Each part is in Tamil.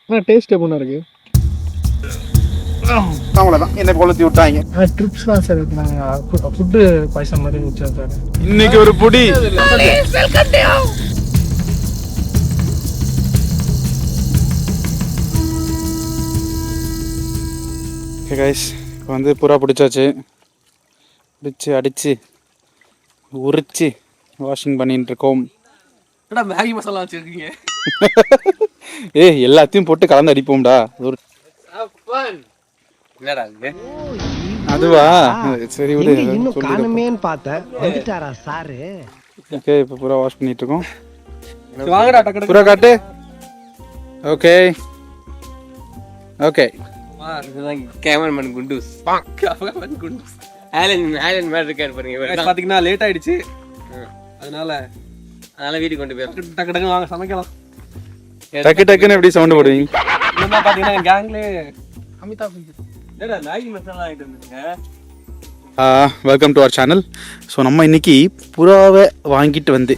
டேஸ்ட் எப்படி இருக்கு? அவ்வளோதான் என்னை கொளுத்தி விட்டாங்க. ட்ரிப்ஸ் தான் சார். நாங்கள் ஃபுட்டு பாய்சன் மாதிரி வச்சோம் சார். இன்னைக்கு ஒரு புடி. ஓகே கைஸ், இப்போ வந்து புறா பிடிச்சாச்சு. பிடிச்சி அடித்து உரிச்சு வாஷிங் பண்ணிட்டு இருக்கோம். மேகி மசாலா வச்சுருக்கீங்க? எல்லாத்தையும் போட்டு கலந்து அடிப்போம்டா. ஒரு அதுவா சரி விடு. ஓகே, இப்போ புறா வாஷ் பண்ணிட்டு இருக்கோம். புறா காட்டு. Okay okay. கேமராமேன் குண்டூஸ் ஆலன் மாதிரி இருக்காரு பாருங்க. பார்த்தீங்கன்னா லேட் ஆயிடுச்சு, அதனால வீட்டுக்கு கொண்டு போய் டக்கு டக்குன்னு வாங்க சமைக்கலாம். டக்கு டக்குன்னு எப்படி சவுண்ட் போடுவீங்க? இன்னும் பார்த்தீங்கன்னா கேங்லேயே அமிதாப் மேகி மசாலா ஆகிட்டு வந்துருங்க. Welcome to our channel. So நம்ம இன்னைக்கு புறாவை வாங்கிட்டு வந்து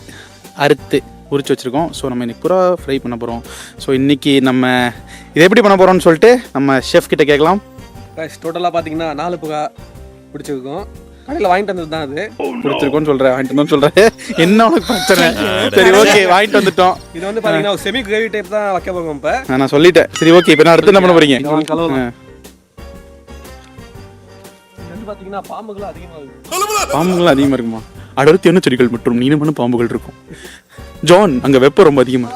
அறுத்து உரிச்சு வச்சுருக்கோம். ஸோ நம்ம இன்னைக்கு புறா ஃப்ரை பண்ண போகிறோம். ஸோ இன்னைக்கு நம்ம இதை எப்படி பண்ண போகிறோம்னு சொல்லிட்டு நம்ம ஷெஃப் கிட்ட கேட்கலாம். டோட்டலாக பார்த்தீங்கன்னா 4 புகா பிடிச்சிருக்கோம். கடையில் வாங்கிட்டு வந்தது தான். அது பிடிச்சிருக்கோன்னு சொல்கிறேன், வாங்கிட்டு வந்தோம்னு சொல்கிறேன். என்ன உனக்கு பிரச்சனை? சரி ஓகே, வாங்கிட்டு வந்துட்டோம். இது வந்து பார்த்தீங்கன்னா ஒரு செமி கிரேவி டைப் தான் வைக்க போகிறோம். இப்போ நான் சொல்லிட்டேன். சரி ஓகே, இப்போ நான் அடுத்து என்ன பண்ண போகிறீங்க? பார்த்தீங்கன்னா பாம்புகள் அதிகமாக இருக்குமா? அடுத்து என்ன செடிகள் மற்றும் நீளமான பாம்புகள் இருக்கும். ஜான், அங்கே வெப்பம் ரொம்ப அதிகமாக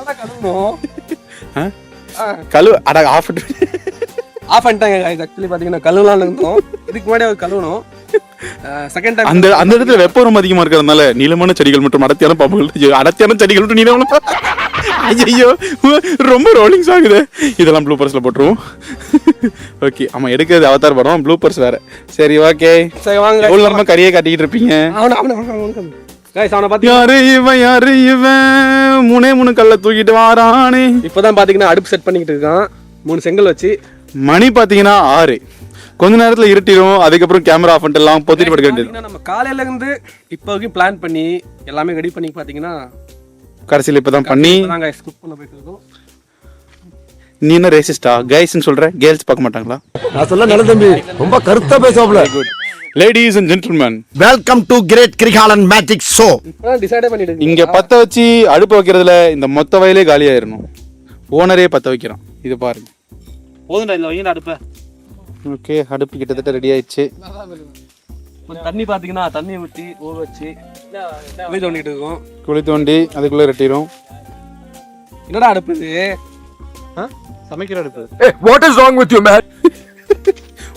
ஆஃப் பண்ணிட்டாங்க. ஆக்சுவலி பார்த்தீங்கன்னா கழுவலாம் இருந்தோம். இதுக்கு முன்னாடி அவர் கழுவணும். செகண்ட் டைம் அந்த இடத்துல வெப்பம் ரொம்ப அதிகமாக இருக்கிறதுனால நீளமான செடிகள் மற்றும் அடர்த்தியான பாம்புகள், அடர்த்தியான செடிகள் மற்றும் நீளமான ஐயோ ரொம்ப ரோலிங்ஸ் ஆகுது. இதெல்லாம் ப்ளூப்பர்ஸில் போட்டுருவோம். ஓகே, ஆமாம், எடுக்கிறது அவதார் படம், ப்ளூப்பர்ஸ் வேறு. சரி ஓகே, சரி வாங்க. எவ்வளோ நேரமாக கறியை காட்டிக்கிட்டு இருப்பீங்க? யாரு இவன் 3 கல்லை தூக்கிட்டு வாரானே. இப்போதான் பார்த்தீங்கன்னா அடுப்பு செட் பண்ணிக்கிட்டு இருக்கான். 3 செங்கல் வச்சு. மணி பார்த்தீங்கன்னா 6. கொஞ்ச நேரத்தில் இருட்டிடும். அதுக்கப்புறம் கேமரா ஆஃப் பண்ணிட்டு எல்லாம் பொத்திட்டு படுக்க வேண்டியது. நம்ம காலையில இருந்து இப்போ வரைக்கும் பிளான் பண்ணி எல்லாமே ரெடி பண்ணி பார்த்தீங்கன்னா கடைசியில் இப்போதான் பண்ணி குக் பண்ண போயிட்டு இருக்கோம். நீ என்ன ரேசிஸ்டா? கைஸ்ன்னு சொல்ற, கேர்ள்ஸ் பார்க்க மாட்டாங்களா? நான் சொல்ல நல்ல தம்பி, ரொம்ப கருத்தா பேசுவாப்ல. Good. Ladies and gentlemen, welcome to great Kirikalan magic show. இப்போதான் டிசைட் பண்ணிட்டு இங்க பத்த வச்சு அடுப்பு வைக்கிறதுல இந்த மொத்த வயலே காலி ஆயிரணும். ஓனரே பத்த வைக்கிறான். இது பாருங்க. போதும்டா, இந்த வைங்க அடுப்பை. ஓகே, அடுப்பு கிட்டத்தட்ட ரெடி ஆயிடுச்சு. தண்ணி பார்த்தீங்கன்னா தண்ணி ஊற்றி ஊற வச்சு குழி தோண்டிட்டு இருக்கோம். குழி தோண்டி அதுக்குள்ளே ரெட்டிடும். என்னடா அடுப்பு இது? சமைக்கிற அடுப்பு. What is wrong with you man?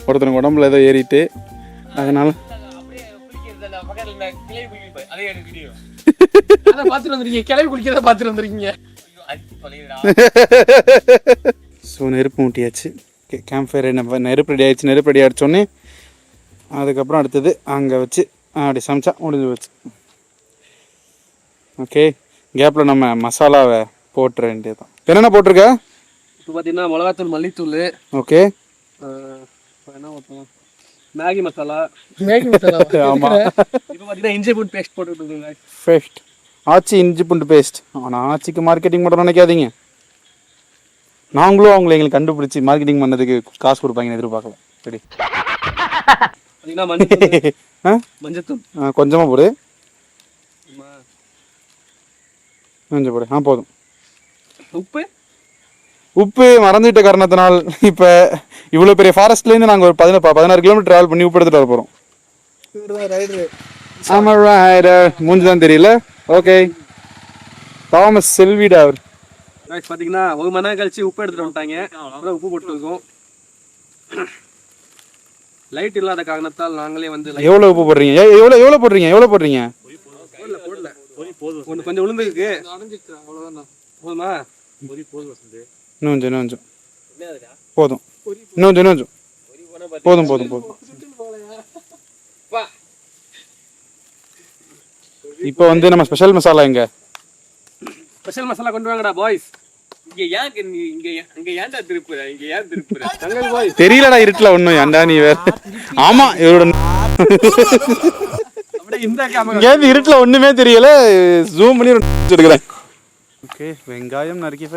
ஒருத்தனுக்கு உடம்புல ஏதோ ஏறிட்டு அதனால ஸோ நெருப்பு மூட்டியாச்சு. கேம்ப் ஃபயர் நெருப்பு ரெடி ஆயிடுச்சு. நெருப்பு ரெடி ஆகிடுச்சோடனே அதுக்கப்புறம் அடுத்தது அங்கே வச்சு அப்படி சமைச்சா முடிஞ்சு வச்சு. ஓகே, கேப்பில் நம்ம மசாலாவை போட்டுற வேண்டியது தான். என்னென்ன போட்டிருக்க? இப்போ பார்த்தீங்கன்னா மிளகாத்தூள், மல்லித்தூள். ஓகே, என்ன ஊற்றலாம்? மேகி மசாலா. ஆமாம். இப்போ பார்த்தீங்கன்னா இஞ்சி பூண்டு பேஸ்ட் போட்டுருக்கோங்க. பேஸ்ட் ஆச்சி இஞ்சி பூண்டு பேஸ்ட். ஆனால் ஆச்சிக்கு மார்க்கெட்டிங் மட்டும் நினைக்காதீங்க. நாங்களும் அவங்களை எங்களுக்கு கண்டுபிடிச்சி மார்க்கெட்டிங் பண்ணதுக்கு காசு கொடுப்பாங்கன்னு எதிர்பார்க்கல. சரி, மஞ்சத்தூள் கொஞ்சமாக போடு. கொஞ்சம் போடு. போதும். உப்பு மறந்துவிட்ட காரணத்தினால் இப்போ இவ்வளோ பெரிய ஃபாரஸ்ட்லேருந்து நாங்கள் ஒரு 16 கிலோமீட்டர் ட்ராவல் பண்ணி உப்பு எடுத்துகிட்டு வர போகிறோம். ஆமாம், ரைடர் மூஞ்சி தான் தெரியல. ஓகே, தாமஸ் செல்விடா அவர். பார்த்தீங்கன்னா 1 மணி நேரம் கழிச்சு உப்பு எடுத்துகிட்டு வந்துட்டாங்க. அப்புறம் உப்பு போட்டுருக்கோம். லைட் இல்லாத காரணத்தால் நாங்களே வந்து எவ்வளோ உப்பு போடுறீங்க? எவ்வளோ போடுறீங்க? போடல. ஒன்று கொஞ்சம் உளுந்துருக்கு. போதுமா? இன்னும் கொஞ்சம் போதும். இன்னும் போதும். இப்போ வந்து நம்ம ஸ்பெஷல் மசாலா எங்க? ஸ்பெஷல் மசாலா கொண்டு வாங்கடா பாய்ஸ். தெரியலடா, இருட்டுல ஒண்ணும். ஏன்டா நீ வேற? ஆமா, இவரோட இருட்டுல ஒண்ணுமே தெரியல. ஜூம் பண்ணி எடுக்கிறேன். ஓகே, வெங்காயம் நறுக்கி.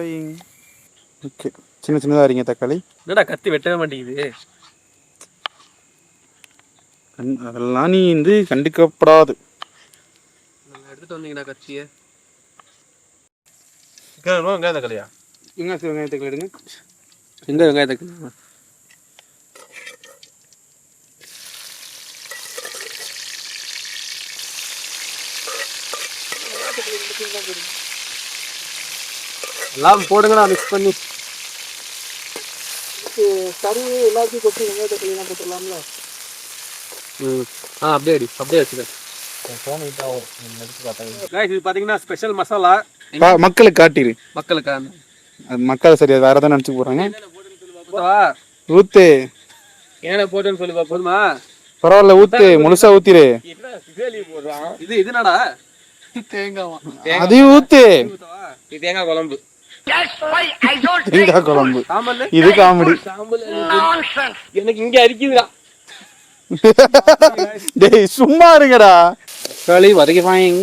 ஓகே, சின்ன சின்னதாக அரிங்க தக்காளி. என்னடா கத்தி வெட்டவே மாட்டேங்குது. அதெல்லாம் நீ வந்து கண்டிக்கப்படாது. எடுத்துட்டு வந்தீங்கடா கத்தியை. வெங்காய தக்காளியா? வெங்காய தக்காளி எடுங்க. எங்க வெங்காய தக்காளி? எல்லாம் போடுங்கடா மிக்ஸ் பண்ணி. கறி எல்லாத்தையும் கொட்டி வெங்காய தக்காளி எல்லாம் போட்டுடலாம்ல. அப்படியே வச்சுக்க. இது பாத்தீங்கன்னா ஸ்பெஷல் மசாலா. மக்களுக்கு காட்டிடு. மக்கள் சரியா வேற ஏதாவது நினைச்சு போறாங்க. ஊத்து என்ன போட்டுன்னு சொல்லி போதுமா? பரவாயில்ல ஊத்து, முழுசா ஊத்திரு. இது என்னடா? தேங்காவா? அதையும் ஊத்து. இது தேங்காய் குழம்பு. தேங்காய் குழம்பு. இது காமெடி. எனக்கு இங்க அரிக்குதுடா. டேய் சும்மா இருங்கடா. களி வதக்கிவாங்க.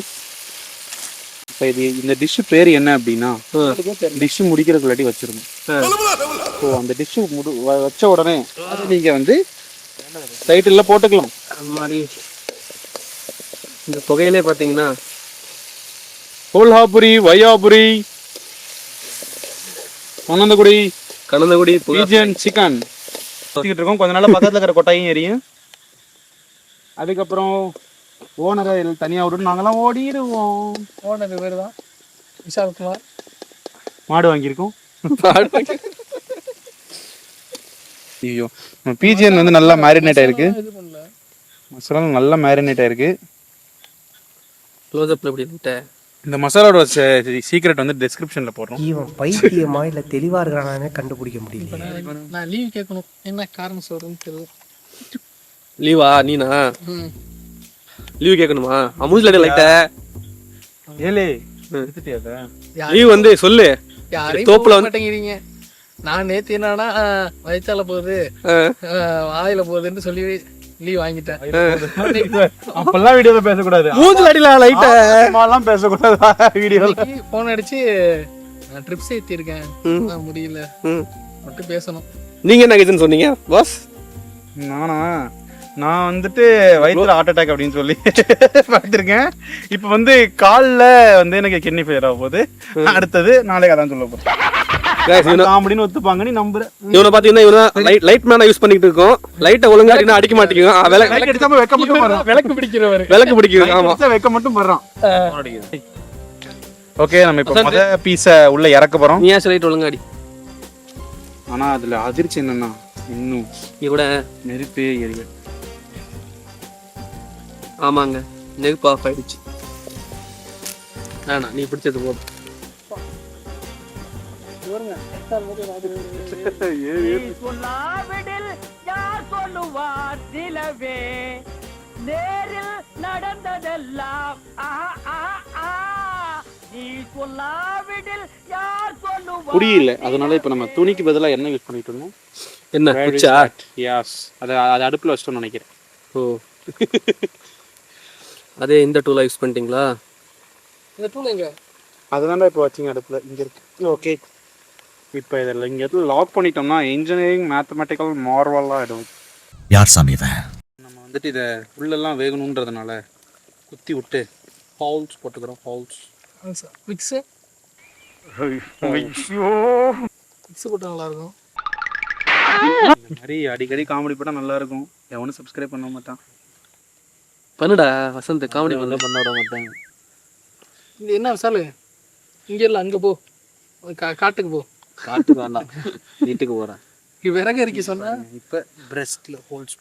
இப்போ இது இந்த டிஷ் பேர் என்ன அப்படின்னா, டிஷ் முடிக்கிறதுக்குள்ளாட்டி வச்சிருந்தோம். ஸோ அந்த டிஷ் வச்ச உடனே அதை நீங்க வந்து டைட்டில் போட்டுக்கலாம். அந்த மாதிரி இந்த புகையிலே பார்த்தீங்கன்னா கோல்ஹாபுரி, வையாபுரி, கனந்தகுடி பீஜன் சிக்கன் இருக்கோம். கொஞ்ச நாள் பக்கத்தில் இருக்கிற கொட்டாயும் எரியும். அதுக்கப்புறம் ஓனரை தனியாக விட்டுட்டு நாங்கெல்லாம் ஓடிடுவோம். ஓனர் பேர் தான் விஷால்குமார். மாடு வாங்கியிருக்கோம். ஐயோ பிஜிஎன் வந்து நல்லா மேரினேட் ஆயிருக்கு. மசாலா நல்லா மேரினேட் ஆயிருக்கு. க்ளோஸ்அப்ல எப்படி விட்ட? இந்த மசாலாவோட சீக்ரெட் வந்து டிஸ்கிரிப்ஷன்ல போடுறோம். இவன் பைத்தியமா இல்ல தெளிவா இருக்கிறானே கண்டுபிடிக்க முடியல. நான் லீவ் கேட்கணும், என்ன காரணம் சொல்றேன்னு தெரியல. லீவா? நீனா லீவ் கேட்கணுமா? அமுஸ்ல லைட்டா ஏலே லீவ் வந்து சொல்லு. யாரையும் தோப்புல மாட்டேங்கிறீங்க. நான் நேத்து என்னன்னா வயிற்றால போகுது வாயில போகுதுன்னு சொல்லி லீவ் வாங்கிட்டேன். அப்பெல்லாம் வீடியோல பேசக்கூடாது. மூஞ்சில அடில லைட்டா எல்லாம் பேசக்கூடாது வீடியோல. போன் அடிச்சு நான் ட்ரிப்ஸ் ஏத்திருக்கேன், முடியல மட்டும் பேசணும். நீங்க என்ன ரீசன் சொன்னீங்க பாஸ்? நான் வந்துட்டு வயிற்றுல ஹார்ட் அட்டாக் அப்படின்னு சொல்லி பார்த்துருக்கேன். இப்போ வந்து காலில் வந்து எனக்கு கிட்னி ஃபெயிலியர் ஆக போகுது. அடுத்தது நாளைக்கு அதான் சொல்ல போகிறேன். அப்படின்னு ஒத்துப்பாங்க நீ நம்புறேன். இவனை பாத்தீங்கன்னா இவனை லைட் மேனா யூஸ் பண்ணிட்டு இருக்கோம். லைட்டை ஒழுங்கா அடிக்க மாட்டேங்குது. வெக்க மட்டும் வர்றான். விளக்கு பிடிக்கிறவர் விளக்கு பிடிக்குது. ஆமா வெக்க மட்டும் வர்றான். ஓகே நம்ம இப்போ முத பீஸ உள்ள இறக்க போறோம். நீ ஏன் லைட் ஒழுங்கா அடி. ஆனா அதுல அதிர்ச்சி என்னன்னா இன்னும் நீ கூட நெருப்பே எரிய. ஆமாங்க நெருப்பு ஆஃப் ஆயிடுச்சு. வேணா நீ பிடிச்சது போதும். புரியல. அதனால இப்ப நம்ம துணிக்கு பதிலா என்ன யூஸ் பண்ணிட்டு இருந்தோம்? என்ன குச்சா? எஸ் அது அடுப்புல வச்சிட்டோம்னு நினைக்கிறேன். ஓ அதே இந்த டூலை யூஸ் பண்ணிட்டீங்களா? இந்த டூல் எங்க? அதுதான்டா இப்போ வச்சிங்க அடுப்புல இங்க இருக்கு. ஓகே இப்போ இதில் இங்கே இடத்துல லாக் பண்ணிட்டோம்னா இன்ஜினியரிங் மேத்தமெட்டிக்கல் மார்வலாக ஆகிடும். யார் சாமி இவன்? நம்ம வந்துட்டு இதை உள்ளெல்லாம் வேகணுன்றதுனால குத்தி விட்டு ஹால்ஸ் போட்டுக்கிறோம். ஹால்ஸ் மிக்ஸு மிக்ஸு போட்டால் நல்லாயிருக்கும். மாதிரி அடிக்கடி காமெடி போட்டால் நல்லாயிருக்கும். எவனும் சப்ஸ்கிரைப் பண்ண மாட்டான். பண்ணுடா வசந்த், காமெடி பண்ண விட மாட்டாங்க. இது என்ன விசாலு, இங்கே இல்லை அங்கே போ, காட்டுக்கு போ. காட்டுக்கு வேண்டாம், வீட்டுக்கு போகிறேன். விறகு அரிக்க சொன்னா இப்போ பிரெஸ்ட்ல ஹோல்ஸ்.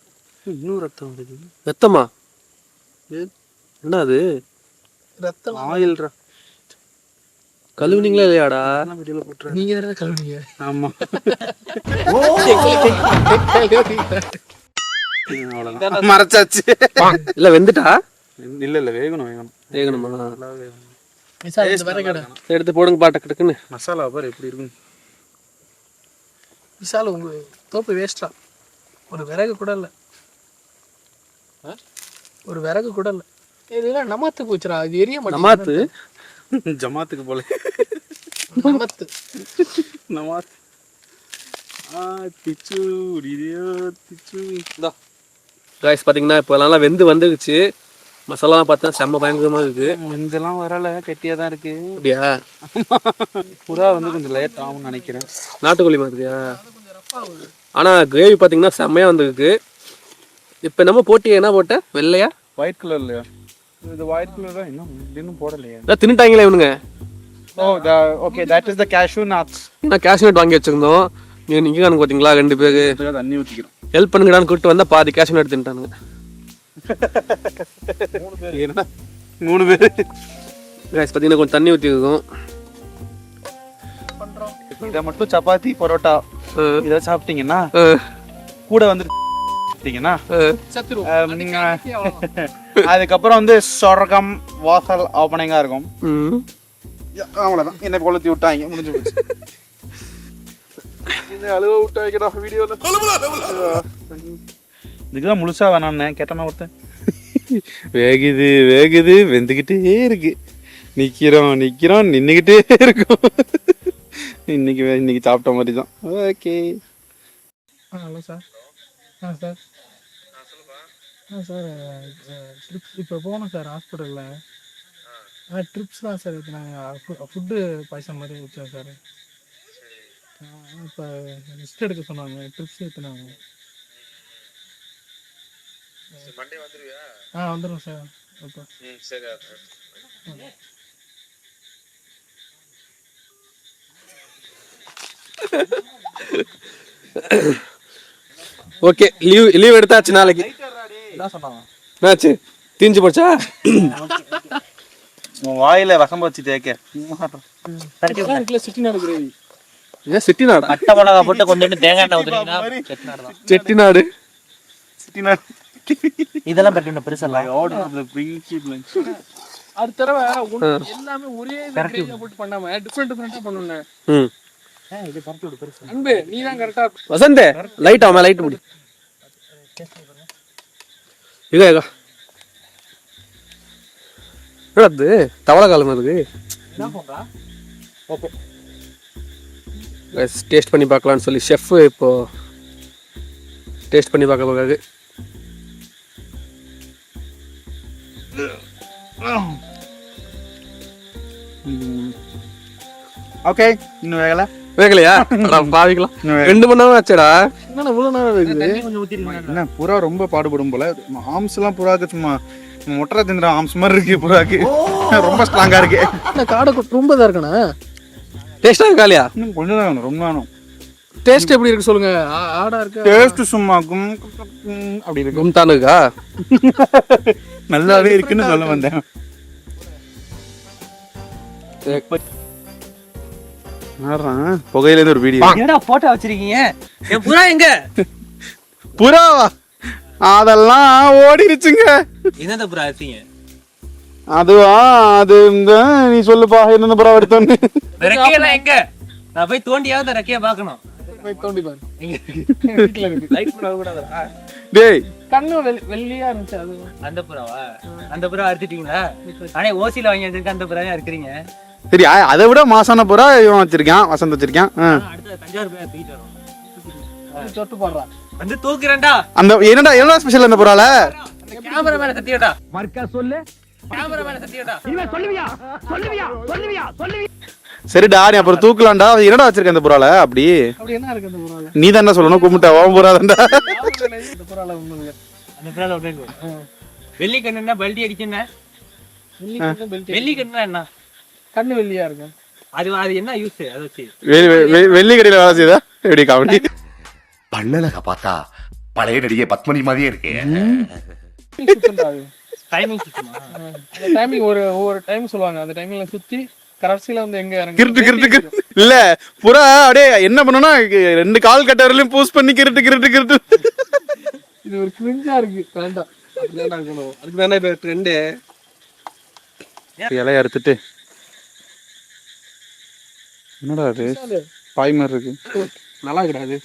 இன்னும் ரத்தம் வருது. ரத்தமா? என்ன அது? ரத்தம் ஆயில்ரா. கழுவுனீங்களா இல்லையாடா? நீங்க தானே கழுவுனீங்க. ஆமா மறைச்சாச்சு. இல்ல வெந்துட்டா? இல்ல இல்ல வேகணும் வேகணும் வேகணுமா? விறகு எடுத்து போடுங்க பாட்ட டக்குன்னு. மசாலா பாரு எப்படி இருக்குன்னு. விசால் உங்க தோப்பு வேஸ்டா. ஒரு விறகு கூட இல்லை, ஒரு விறகு கூட இல்லை. இதெல்லாம் நமாத்து போச்சுடா. இது எரிய மாட்டேங்குது. நமாத்து ஜமாத்துக்கு போல. நமத்து நமாத் கைஸ் பார்த்தீங்கன்னா இப்போ நல்லா வெந்து வந்துருச்சு. மசாலாலாம் பார்த்தா செம்ம பயங்கரமாக இருக்குது. வெந்தெல்லாம் வரல, கெட்டியாக தான் இருக்கு. அப்படியா? புறா வந்து கொஞ்சம் லேட் ஆகும்னு நினைக்கிறேன். நாட்டுக்கோழி மாதிரியா? ஆனால் கிரேவி பார்த்தீங்கன்னா செம்மையாக வந்துருக்கு. இப்போ நம்ம போட்டி என்ன போட்ட? வெள்ளையா ஒயிட் கலர்லையா? இது ஒயிட் கலர் தான், இன்னும் போடலையா? அதான் தின்னுட்டாங்களே இவனுங்க. Okay, that is the cashew nuts. நான் கேஷ்யூ நட் வாங்கி வச்சுருந்தோம். நீங்கள் கணக்கு பார்த்தீங்களா? 2 பேர் தண்ணி ஊற்றிக்கிறோம். ஹெல்ப் பண்ணுங்கடான்னு கூப்பிட்டு வந்தால் பாதி கேஷ்யூ நட் தின்ட்டானுங்க. 3 பேர் கைஸ் பார்த்தீங்கன்னா கொஞ்சம் தண்ணி ஊற்றிருக்கோம். இதை மட்டும் சப்பாத்தி பரோட்டா இதை சாப்பிட்டீங்கன்னா கூட வந்து அதுக்கப்புறம் வந்து சொர்க்கம் வாசல் ஓப்பனிங்கா இருக்கும். அவ்வளவுதான், என்ன கொளுத்தி விட்டாங்க, முடிஞ்சு போச்சு. அழுவ விட்டாங்கடா வீடியோல. இதுக்குதான் முழுசா வேணான்னு கேட்டனா ஒருத்தன். வேகுது வெந்துக்கிட்டே இருக்கு. நிக்கிறோம் நின்னுக்கிட்டே இருக்கும். இன்னைக்கு சாப்பிட்ட மாதிரி தான். Okay. Hello sir. Sir sir trips இப்போ போனோம் சார் ஹாஸ்பிட்டலில். ட்ரிப்ஸ் தான் சார். இப்போ நாங்கள் ஃபுட்டு பாய்சன் மாதிரி வச்சோம் சார். இப்போ லிஸ்ட் எடுக்க சொன்னாங்க. ட்ரிப்ஸ் எடுத்துனாங்க. மண்டே வந்துருவியா? வந்துடும் சார். இப்போ சரி. ஓகே, லீவ் எடுத்தாச்சு நாளைக்கு. என்ன சொன்னாங்க? என்னாச்சு? தீஞ்சு போச்சா? வாயில வசம்ப வச்சு தேக்க. செட்டிநாடு கிரேவி. ஏன் செட்டிநாடு? பட்டை மிளகா போட்டு கொஞ்சம் தேங்காய் எண்ணெய் ஊத்துறீங்கன்னா செட்டிநாடு தான். செட்டிநாடு இதெல்லாம் பெரிய பெருசா அடுத்த தடவை எல்லாமே ஒரே கிரேவியை போட்டு பண்ணாம டிஃப்ரெண்டா பண்ணணும். அன்பு நீ தான் கரெக்டா. வசந்த் லைட் ஆமா, லைட் முடி. இது என்னது தவளை காலம் இருக்கு. ஓகே, டேஸ்ட் பண்ணி பார்க்கலான்னு சொல்லி ஷெஃப் இப்போ டேஸ்ட் பண்ணி பார்க்க போகாது. ஓகே, இன்னும் வேகலையா? பாவிக்கலாம். 2 மணி நேரம் ஆச்சடா. என்ன இவ்வளவு நேரம் இருக்குது? என்ன புறா ரொம்ப பாடுபடும் போல. ஆம்ஸ் எல்லாம் புறாக்கு சும்மா மொட்டரை தின்ற ஆம்ஸ் மாதிரி இருக்கு. புறாக்கு ரொம்ப ஸ்ட்ராங்கா இருக்கு. காடை ரொம்ப தான் இருக்கணா. டேஸ்டா இருக்கா இல்லையா? இன்னும் கொஞ்சம் தான் வேணும், ரொம்ப வேணும். டேஸ்ட் எப்படி இருக்கு சொல்லுங்க. ஆடா இருக்கு. டேஸ்ட் சும்மா அப்படி இருக்கு. கும்தான் இருக்கா? நல்லாவே இருக்குன்னு சொல்ல வந்தேன். புகையில இருந்து ஒரு வீடியோ. என்னடா போட்டோ வச்சிருக்கீங்க? என் புறா எங்க? புறாவா? அதெல்லாம் ஓடிடுச்சுங்க. என்னத புறா எடுத்தீங்க? அதுவா? அது நீ சொல்லுப்பா, என்னென்ன புறா எடுத்தோன்னு. ரெக்கையெல்லாம் எங்க? நான் போய் தோண்டியாவது ரெக்கைய பாக்கணும். போய் தோண்டி பாரு. லைட் பண்ண கூடாதா? டேய், கண்ணு வெள்ளியா இருந்துச்சு. அது அந்த புறாவா? அந்த புறா அறுத்துட்டீங்களா? ஆனா ஓசில வாங்கி வச்சிருக்க அந்த புறாவை அறுக்குறீங்க. சரி, அதை விட மாசான புறா இவன் வச்சிருக்கான், வசந்த் வச்சிருக்கான். அடுத்து தஞ்சாவூர் போய் தூக்கிட்டு வரோம். தொட்டு போடுறான். வந்து தூக்குறேன்டா. அந்த என்ன ஸ்பெஷல் அந்த புறால? அந்த கேமராமேன சத்தியடா. மர்க்கா சொல்லு. கேமராமேன சத்தியடா. இவன் சொல்லுவியா? சரிடா, நீ அப்புறம் தூக்கலாம்டா. என்னடா வச்சிருக்க அந்த புறால? அப்படி என்ன இருக்கு அந்த புறால? நீ தான் சொல்லணும். கும்பிட்டா ஓம் புறா தான்டா. அந்த புறால ஒண்ணுங்க. அந்த புறால ஒண்ணு. வெள்ளி கண்ணுன்னா பல்டி அடிச்சுன்னா? வெள்ளி கண்ணுனா என்ன? கண்ணு வெள்ளியா இருக்கும். அது என்ன யூஸ்? அது வச்சு வெள்ளி கடையில வேலை செய்தா எப்படி காமெடி? பண்ணலக பார்த்தா பழைய நடிகை பத்மனி மாதிரியே இருக்கு. டைமிங் சுத்தமா? டைமிங் ஒரு டைம் சொல்லுவாங்க. அந்த டைமிங்ல சுத்தி கடைசியில வந்து எங்க இறங்கி கிருட்டு இல்ல புறா அப்படியே என்ன பண்ணனா 2 கால் கட்டவரையிலும் பூஸ் பண்ணி கிருட்டு. இது ஒரு கிரிஞ்சா இருக்கு. வேண்டாம், அப்படிதான் இருக்கணும். அதுக்கு தானே இப்போ ட்ரெண்டு. இலைய அறுத்துட்டு என்னடா அது பாய் மாதிரி இருக்கு. நல்லா கிடையாது.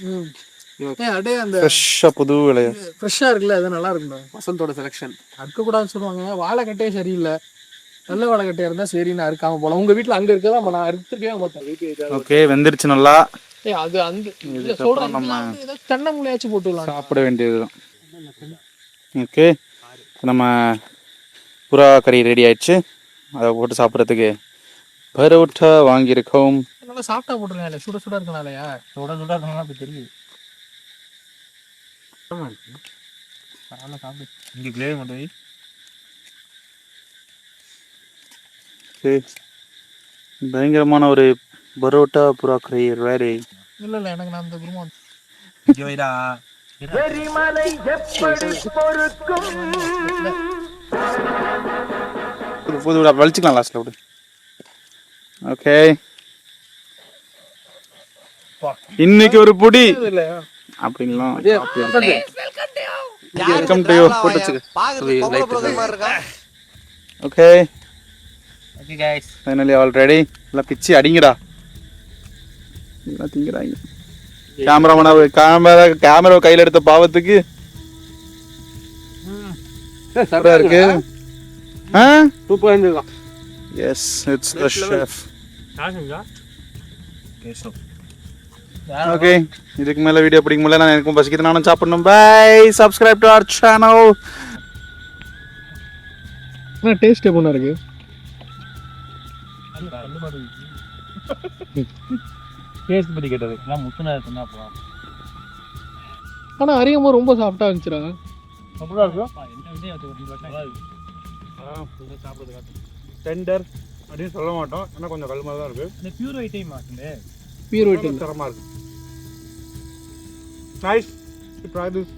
அப்படியே அந்த ஃப்ரெஷ்ஷா புது இலைய ஃப்ரெஷ்ஷா இருக்குல்ல, அது நல்லா இருக்கும்டா. வசந்தோட செலெக்ஷன். அறுக்க கூடாதுன்னு சொல்லுவாங்க. வாழைக்கட்டையே சரியில்லை. நல்ல வாழைக்கட்டையா இருந்தா சரின்னு அறுக்காம போலாம். உங்க வீட்டுல அங்க இருக்கதான் நான் அறுத்துருக்கவே மாட்டேன். ஓகே, வெந்துருச்சு நல்லா. அது அந்த இல்ல சொல்றேன் நம்ம ஏதாவது தென்னை முளையாச்சும் போட்டுடலாம். சாப்பிட வேண்டியதுதான். ஓகே, நம்ம புறா கறி ரெடி ஆயிடுச்சு. அதை போட்டு சாப்பிட்றதுக்கு பரோட்டா வாங்கியிருக்கோம். நல்லா சாப்பிட்டா போட்டுருங்க. சுட சுட இருக்கனாலயா? சுட சுட இருக்கனால அப்படி தெரியுது. பரவாயில்ல சாப்பிடு. இங்கே கிரேவி மட்டும். சரி, பயங்கரமான ஒரு பரோட்டா புறா கறி ரெடி. இல்ல இல்ல எனக்கு நான் அந்த குருமா புது விட வலிச்சுக்கலாம் லாஸ்ட்ல விடு. ஓகே, இன்னைக்கு ஒரு புடி அப்படின்லாம் welcome to you. Okay finally all ready. எல்லாம் பிச்சு அடிங்கடா. எல்லாம் திங்கிறாங்க. கேமரா கையில் எடுத்த பாவத்துக்கு இருக்கு. சூப்பரா இருந்திருக்கான். Yes, it's the chef. Okay, இதுக்கு மேல வீடியோ பிடிக்க முடியல. நான் எனக்கும் பசிக்குது, நானும் சாப்பிடணும். Bye, subscribe to our channel. Taste எப்படின்னா இருக்கு? டேஸ்ட் பத்தி கேட்டது எல்லாம் முத்துனா இருக்குன்னா அப்புறம் ஆனா அறியும்போது ரொம்ப சாஃப்டா இருந்துச்சுடா. அப்படிதான் இருக்கும். டெண்டர் அப்படின்னு சொல்ல மாட்டோம், ஏன்னா கொஞ்சம் கல் மாதிரி தான் இருக்கு. இந்த பியூர் ஐட்டம் மாட்டே. பியூர் ஒயிட் தரமா இருக்கு. Nice to try this.